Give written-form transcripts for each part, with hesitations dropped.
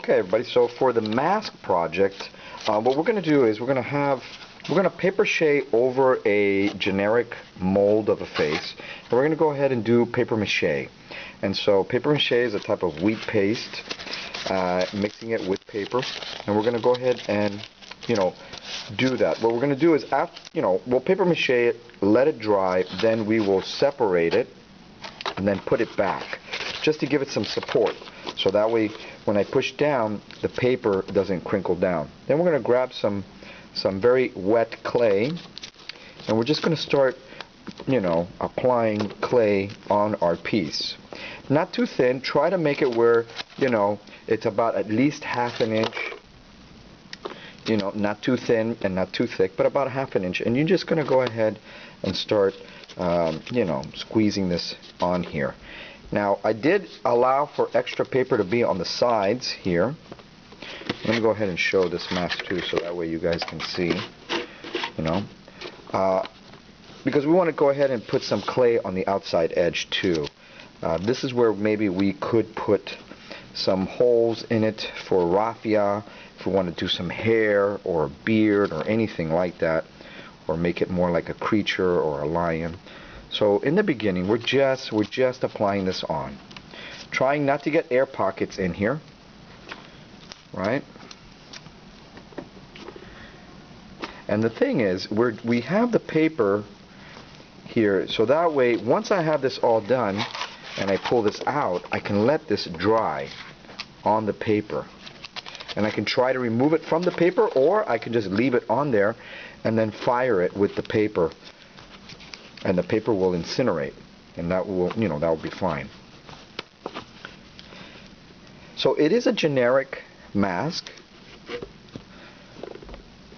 Okay, everybody, so for the mask project, what we're going to do is we're going to paper mache over a generic mold of a face, and we're going to go ahead and do paper mache. And so paper mache is a type of wheat paste, mixing it with paper, and we're going to go ahead and, do that. What we're going to do is, we'll paper mache it, let it dry, then we will separate it, and then put it back, just to give it some support. So that way, when I push down, the paper doesn't crinkle down. Then we're going to grab some very wet clay, and we're just going to start, applying clay on our piece. Not too thin. Try to make it where, it's about at least half an inch. Not too thin and not too thick, but about half an inch. And you're just going to go ahead and start, squeezing this on here. Now, I did allow for extra paper to be on the sides here. Let me go ahead and show this mask too, so that way you guys can see, because we want to go ahead and put some clay on the outside edge too. This is where maybe we could put some holes in it for raffia, if we want to do some hair or a beard or anything like that, or make it more like a creature or a lion. So in the beginning, we're just applying this on, trying not to get air pockets in here, right? And the thing is, we have the paper here, so that way, once I have this all done and I pull this out, I can let this dry on the paper, and I can try to remove it from the paper, or I can just leave it on there and then fire it with the paper, and the paper will incinerate, and that will, that will be fine. So it is a generic mask.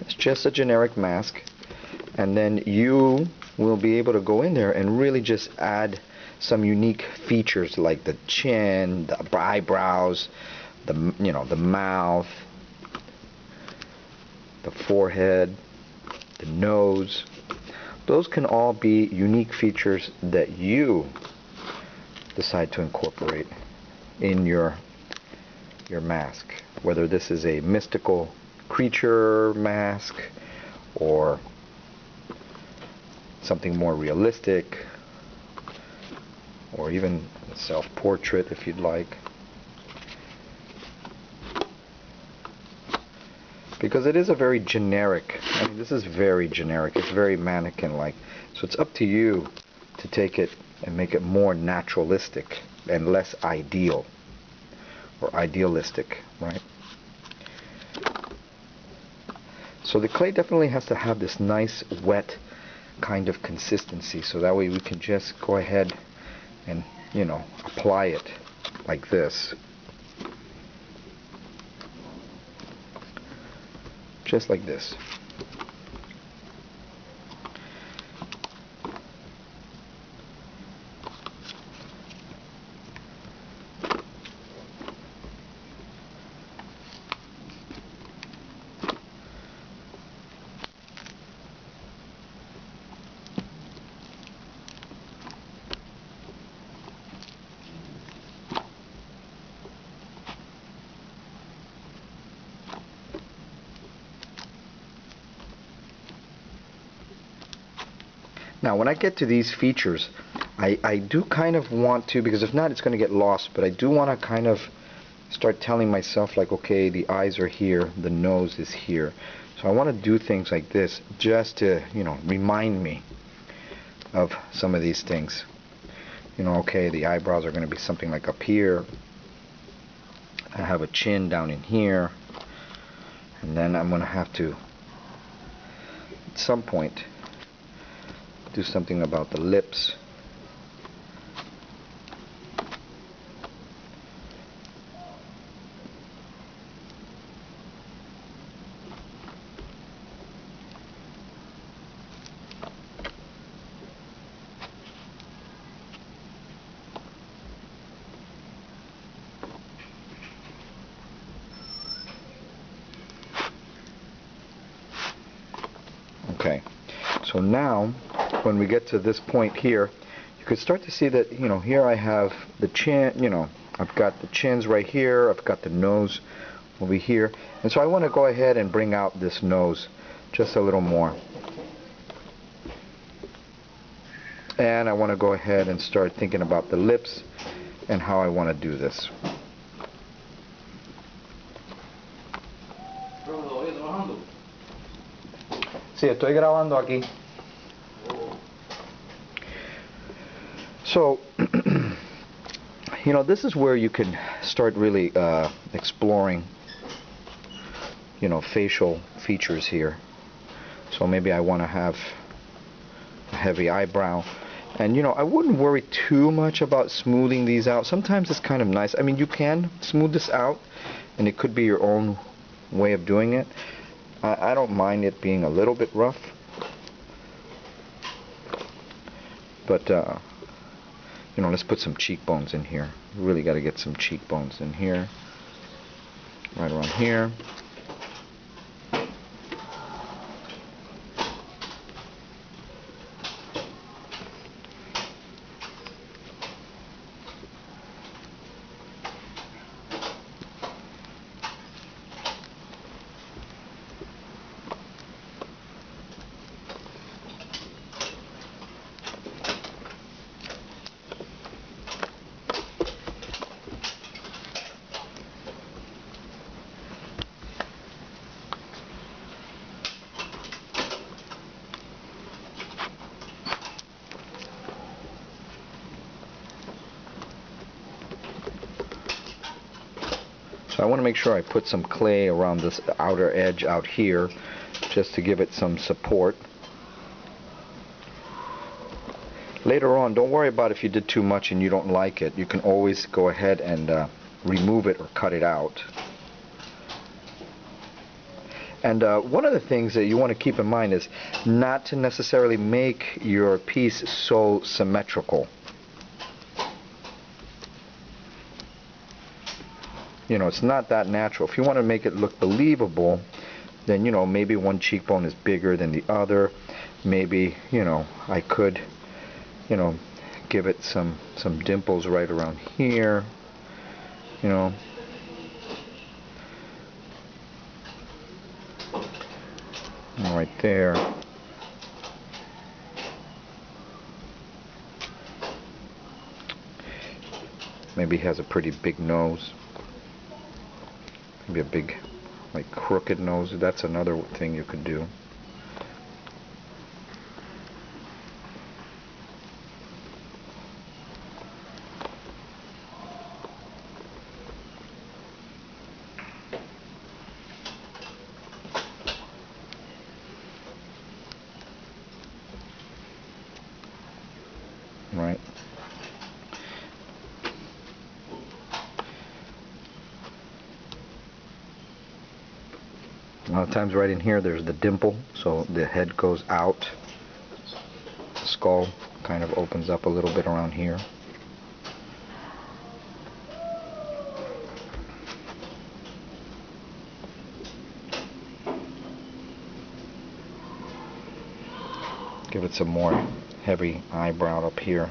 It's just a generic mask, and then you will be able to go in there and really just add some unique features like the chin, the eyebrows, the the mouth, the forehead, the nose. Those can all be unique features that you decide to incorporate in your mask, whether this is a mystical creature mask or something more realistic, or even a self-portrait if you'd like. Because it is a very generic, this is very generic, it's very mannequin-like. So it's up to you to take it and make it more naturalistic and less ideal, or idealistic, right? So the clay definitely has to have this nice wet kind of consistency, so that way we can just go ahead and, apply it like this. Just like this. Now when I get to these features, I do kind of want to, because if not it's going to get lost, but I do want to kind of start telling myself like, okay, the eyes are here, the nose is here. So I want to do things like this just to, remind me of some of these things. Okay, the eyebrows are going to be something like up here. I have a chin down in here. And then I'm going to have to, at some point, do something about the lips. Okay, so now when we get to this point here, you could start to see that, here I have the chin, I've got the chins right here, I've got the nose will be here. And so I want to go ahead and bring out this nose just a little more. And I want to go ahead and start thinking about the lips and how I want to do this. Sí, estoy grabando aquí. So, you know, this is where you can start really exploring, you know, facial features here. So maybe I want to have a heavy eyebrow. And, you know, I wouldn't worry too much about smoothing these out. Sometimes it's kind of nice. I mean, you can smooth this out, and it could be your own way of doing it. I don't mind it being a little bit rough. But, you know, let's put some cheekbones in here. Really got to get some cheekbones in here. Right around here. So I want to make sure I put some clay around this outer edge out here just to give it some support. Later on, don't worry about if you did too much and you don't like it. You can always go ahead and remove it or cut it out. And one of the things that you want to keep in mind is not to necessarily make your piece so symmetrical. You know, it's not that natural. If you want to make it look believable, then, you know, maybe one cheekbone is bigger than the other. Maybe, you know, I could, you know, give it some dimples right around here, you know. Right there. Maybe he has a pretty big nose. Maybe a big, like, crooked nose. That's another thing you could do. Right. A lot of times right in here there's the dimple, so the head goes out. The skull kind of opens up a little bit around here. Give it some more heavy eyebrow up here.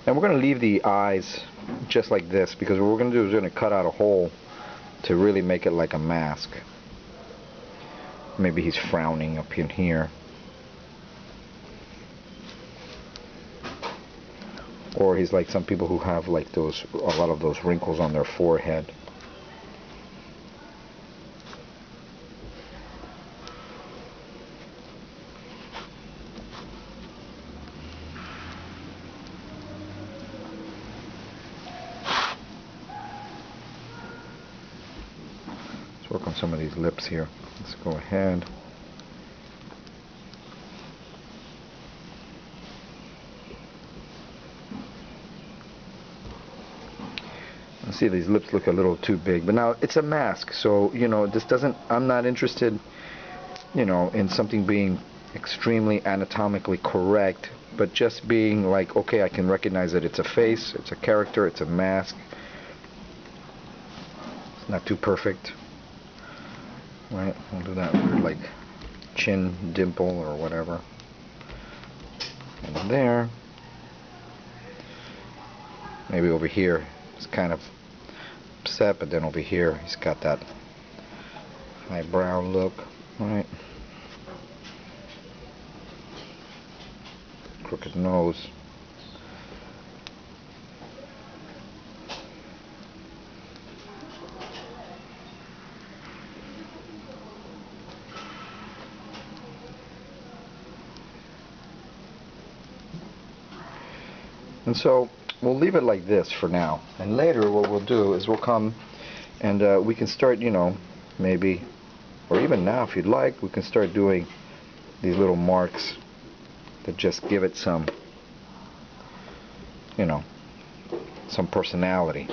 And we're going to leave the eyes just like this, because what we're going to do is we're going to cut out a hole to really make it like a mask. Maybe he's frowning up in here. Or he's like some people who have like those, a lot of those wrinkles on their forehead. Let's work on some of these lips here. Let's go ahead. See, these lips look a little too big, but now it's a mask, so, you know, this doesn't, I'm not interested, you know, in something being extremely anatomically correct, but just being like, okay, I can recognize that it's a face, it's a character, it's a mask. It's not too perfect, right? We'll do that weird, like, chin dimple or whatever. And there. maybe over here he's kind of upset, but then over here he's got that eyebrow look, right? Crooked nose. And so we'll leave it like this for now. And later what we'll do is we'll come and we can start, you know, maybe, or even now if you'd like, we can start doing these little marks that just give it some, you know, some personality,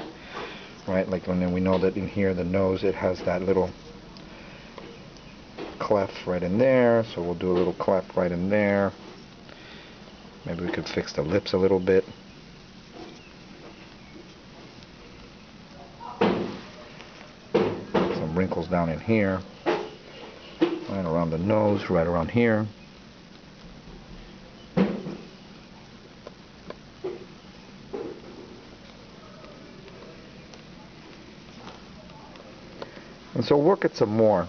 right? Like when we know that in here the nose, it has that little cleft right in there, so we'll do a little cleft right in there. Maybe we could fix the lips a little bit. Some wrinkles down in here, right around the nose, right around here. And so work it some more.